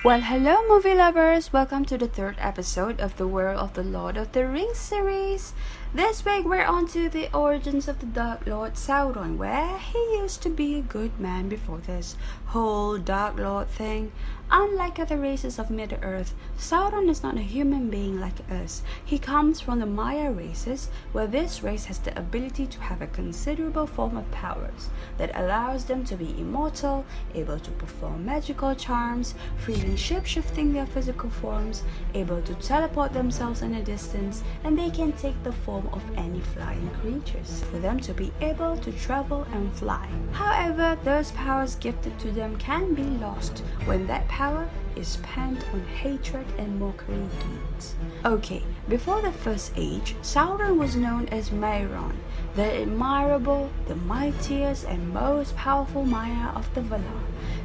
Well, hello movie lovers! Welcome to the third episode of the World of the Lord of the Rings series. This week we're on to the origins of the Dark Lord Sauron, where he used to be a good man before this whole Dark Lord thing. Unlike other races of Middle-earth, Sauron is not a human being like us. He comes from the Maya races, where this race has the ability to have a considerable form of powers that allows them to be immortal, able to perform magical charms, freely shape-shifting their physical forms, able to teleport themselves in a distance, and they can take the form of any flying creatures for them to be able to travel and fly. However, those powers gifted to them can be lost when that power is spent on hatred and mockery deeds. Okay, before the First Age, Sauron was known as Mairon, the admirable, the mightiest and most powerful Maya of the Valar.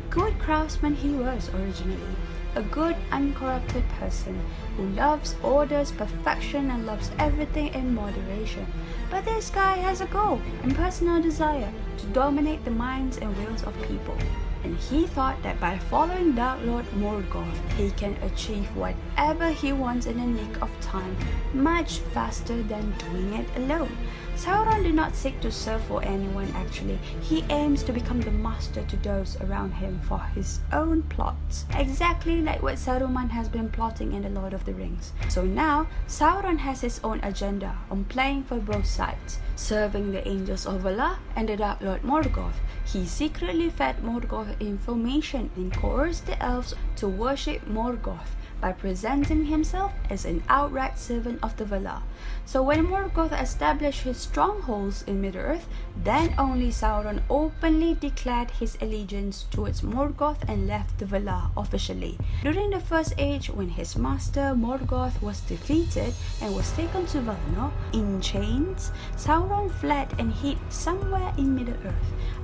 Good craftsman he was originally, a good uncorrupted person who loves order's perfection and loves everything in moderation. But this guy has a goal and personal desire to dominate the minds and wills of people. And he thought that by following Dark Lord Morgoth, he can achieve whatever he wants in a nick of time, much faster than doing it alone. Sauron did not seek to serve for anyone actually. He aims to become the master to those around him for his own plots, exactly like what Saruman has been plotting in The Lord of the Rings. So now, Sauron has his own agenda on playing for both sides, serving the Angels of Valar and the Dark Lord Morgoth. He secretly fed Morgoth information and coerced the elves to worship Morgoth by presenting himself as an outright servant of the Valar. So when Morgoth established his strongholds in Middle-earth, then only Sauron openly declared his allegiance towards Morgoth and left the Valar officially. During the First Age, when his master Morgoth was defeated and was taken to Valinor in chains, Sauron fled and hid somewhere in Middle-earth.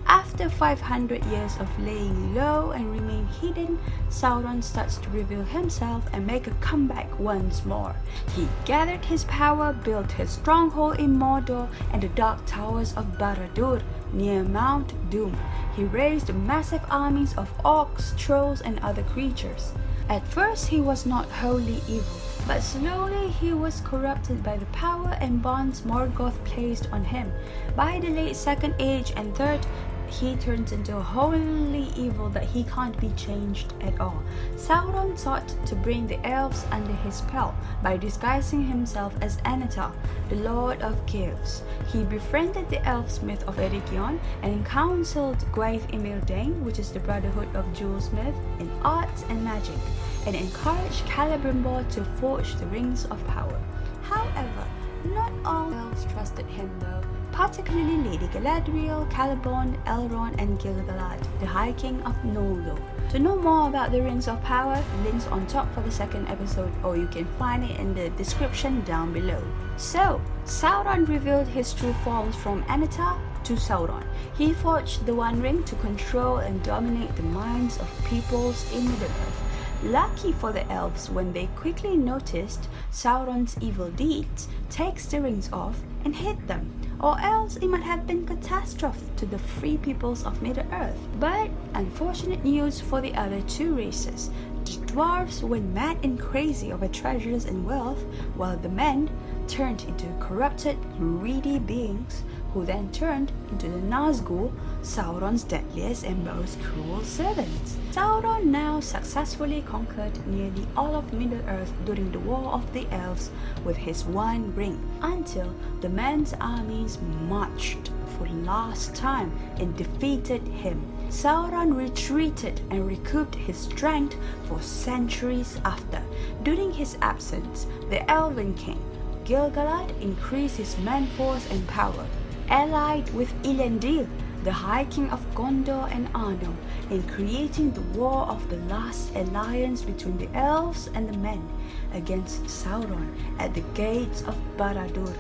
After 500 years of laying low and remain hidden, Sauron starts to reveal himself and make a comeback once more. He gathered his power, built his stronghold in Mordor and the Dark Towers of Barad-dûr near Mount Doom. He raised massive armies of orcs, trolls and other creatures. At first he was not wholly evil, but slowly he was corrupted by the power and bonds Morgoth placed on him. By the late Second Age and Third, he turns into wholly evil that he can't be changed at all. Sauron sought to bring the elves under his spell by disguising himself as Annatar, the Lord of Chaos. He befriended the elf smith of Eregion and counseled Gwaith-Ymir Dain, which is the Brotherhood of Jewelsmith, in arts and magic, and encouraged Celebrimbor to forge the Rings of Power. However, not all elves trusted him though, particularly Lady Galadriel, Celeborn, Elrond and Gil-galad, the High King of Noldor. To know more about the Rings of Power, links on top for the second episode, or you can find it in the description down below. So, Sauron revealed his true forms from Annatar to Sauron. He forged the One Ring to control and dominate the minds of peoples in Middle-earth. Lucky for the elves, when they quickly noticed Sauron's evil deeds, takes the rings off and hid them, or else it might have been catastrophe to the free peoples of Middle-earth. But unfortunate news for the other two races. The dwarves went mad and crazy over treasures and wealth, while the men turned into corrupted, greedy beings who then turned into the Nazgûl, Sauron's deadliest and most cruel servants. Sauron now successfully conquered nearly all of Middle-earth during the War of the Elves with his One Ring, until the men's armies marched for the last time and defeated him. Sauron retreated and recouped his strength for centuries after. During his absence, the Elven King, Gil-galad, increased his man force and power, allied with Elendil, the High King of Gondor and Arnor, in creating the War of the Last Alliance between the elves and the men against Sauron at the gates of Barad-dûr.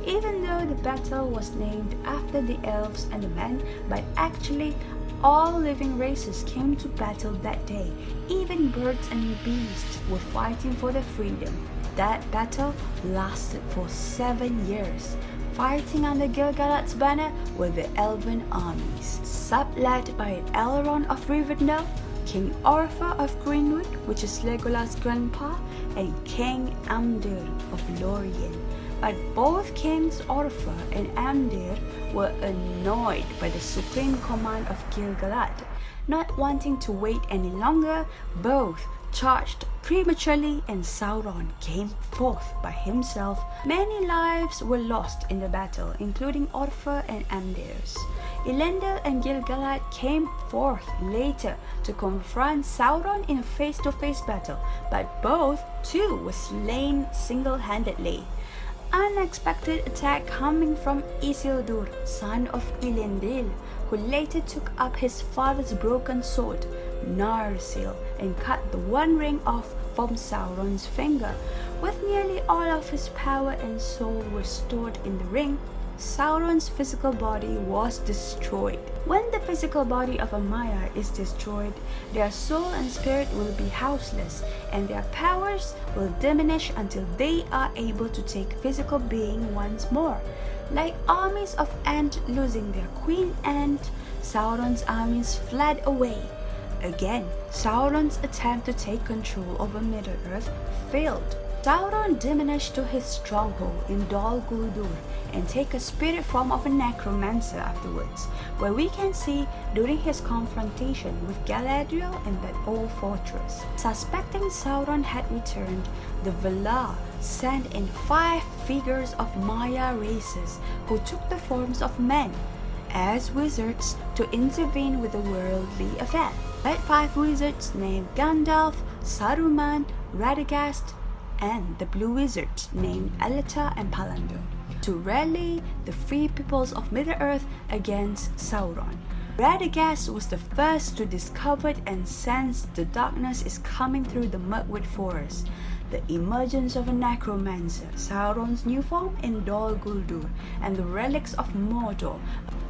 Even though the battle was named after the elves and the men, but actually all living races came to battle that day. Even birds and beasts were fighting for their freedom. That battle lasted for 7 years. Fighting under Gil-galad's banner were the elven armies, sub-led by Elrond of Rivendell, King Arthur of Greenwood, which is Legolas' grandpa, and King Amdir of Lorien. But both Kings Arthur and Amdir were annoyed by the supreme command of Gil-galad. Not wanting to wait any longer, both charged prematurely and Sauron came forth by himself. Many lives were lost in the battle, including Arthur and Amdir's. Elendil and Gil-galad came forth later to confront Sauron in a face-to-face battle, but both too were slain single-handedly. Unexpected attack coming from Isildur, son of Elendil, who later took up his father's broken sword, Narsil, and cut the One Ring off from Sauron's finger. With nearly all of his power and soul restored in the ring, Sauron's physical body was destroyed. When the physical body of a Maya is destroyed, their soul and spirit will be houseless, and their powers will diminish until they are able to take physical being once more. Like armies of ants losing their queen ant, Sauron's armies fled away. Again, Sauron's attempt to take control over Middle-earth failed. Sauron diminished to his stronghold in Dol Guldur and take a spirit form of a necromancer afterwards, where we can see during his confrontation with Galadriel in that old fortress. Suspecting Sauron had returned, the Valar sent in 5 figures of Maya races who took the forms of men as wizards to intervene with the worldly event. That 5 wizards named Gandalf, Saruman, Radagast, and the blue wizards named Eleta and Palantir to rally the free peoples of Middle-earth against Sauron. Radagast was the first to discover and sense the darkness is coming through the Mirkwood forest. The emergence of a necromancer, Sauron's new form in Dol Guldur, and the relics of Mordor.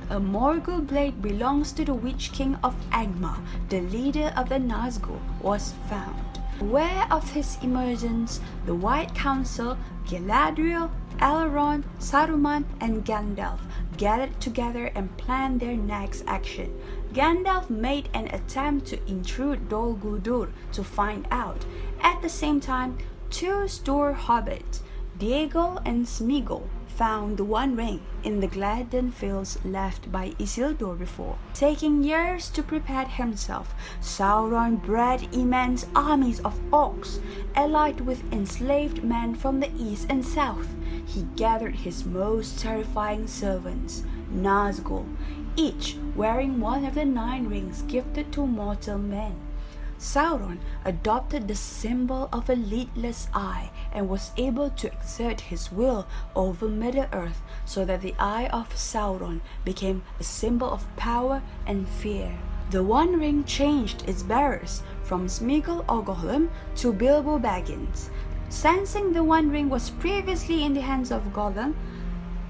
A Morgul blade belongs to the Witch King of Angmar, the leader of the Nazgûl, was found. Aware of his emergence, the White Council, Galadriel, Elrond, Saruman, and Gandalf gathered together and planned their next action. Gandalf made an attempt to intrude Dol Guldur to find out. At the same time, 2 Stoor hobbits, Diego and Smeagol, found the One Ring in the Gladden fields left by Isildur before. Taking years to prepare himself, Sauron bred immense armies of orcs, allied with enslaved men from the east and south. He gathered his most terrifying servants, Nazgûl, each wearing one of the 9 rings gifted to mortal men. Sauron adopted the symbol of a lidless eye and was able to exert his will over Middle-earth so that the Eye of Sauron became a symbol of power and fear. The One Ring changed its bearers from Smeagol or Gollum to Bilbo Baggins. Sensing the One Ring was previously in the hands of Gollum,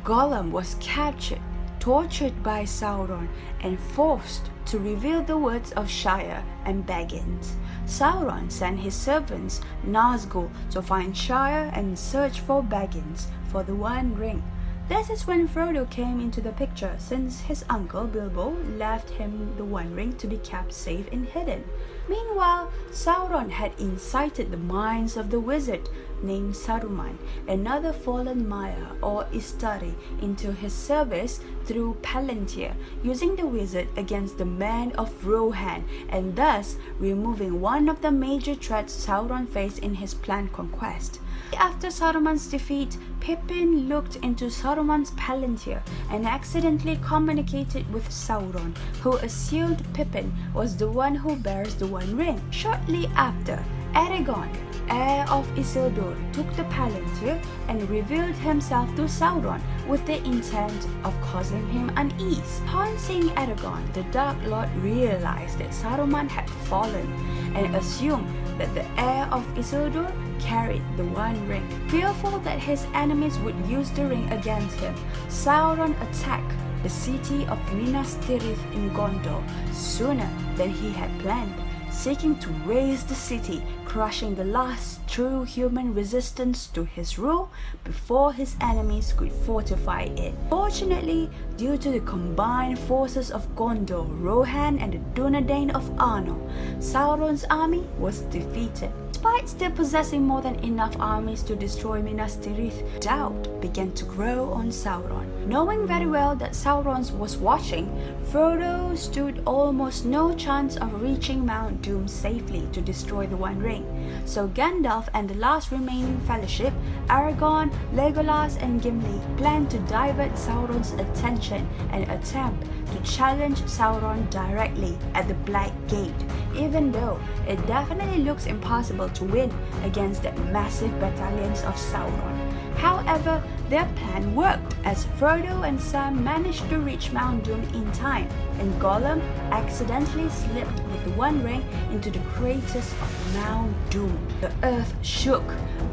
Gollum was captured, tortured by Sauron, and forced to reveal the words of Shire and Baggins. Sauron sent his servants Nazgûl to find Shire and search for Baggins for the One Ring. This is when Frodo came into the picture, since his uncle Bilbo left him the One Ring to be kept safe and hidden. Meanwhile, Sauron had incited the minds of the wizard named Saruman, another fallen Maya or Istari, into his service through Palantir, using the wizard against the men of Rohan, and thus removing one of the major threats Sauron faced in his planned conquest. After Saruman's defeat, Pippin looked into Saruman's Palantir and accidentally communicated with Sauron, who assumed Pippin was the one who bears the One Ring. Shortly after, Aragorn, heir of Isildur, took the Palantir and revealed himself to Sauron with the intent of causing him unease. Upon seeing Aragorn, the Dark Lord realized that Saruman had fallen and assumed that the heir of Isildur carried the One Ring. Fearful that his enemies would use the ring against him, Sauron attacked the city of Minas Tirith in Gondor sooner than he had planned. seeking to raze the city, crushing the last true human resistance to his rule before his enemies could fortify it. Fortunately, due to the combined forces of Gondor, Rohan and the Dunedain of Arnor, Sauron's army was defeated. Despite still possessing more than enough armies to destroy Minas Tirith, doubt began to grow on Sauron. Knowing very well that Sauron was watching, Frodo stood almost no chance of reaching Mount Doom safely to destroy the One Ring. So Gandalf and the last remaining Fellowship, Aragorn, Legolas and Gimli, planned to divert Sauron's attention and attempt to challenge Sauron directly at the Black Gate, even though it definitely looks impossible to win against the massive battalions of Sauron. However, their plan worked as Frodo and Sam managed to reach Mount Doom in time, and Gollum accidentally slipped with the One Ring into the craters of Mount Doom. The earth shook,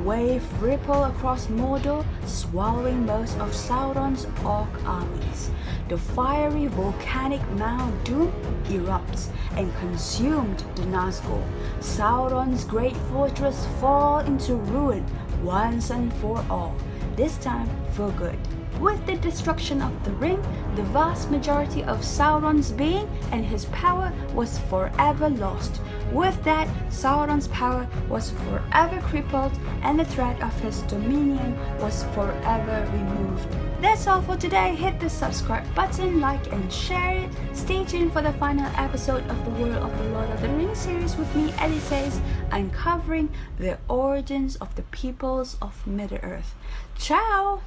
wave rippled across Mordor, swallowing most of Sauron's orc armies. The fiery volcanic Mount Doom erupts and consumed the Nazgul. Sauron's great fortress falls into ruin once and for all, this time for good. With the destruction of the ring, the vast majority of Sauron's being and his power was forever lost. With that, Sauron's power was forever crippled and the threat of his dominion was forever removed. That's all for today. Hit the subscribe button, like and share it. Stay tuned for the final episode of the World of the Lord of the Rings series with me, Elisays, uncovering the origins of the peoples of Middle-earth. Ciao!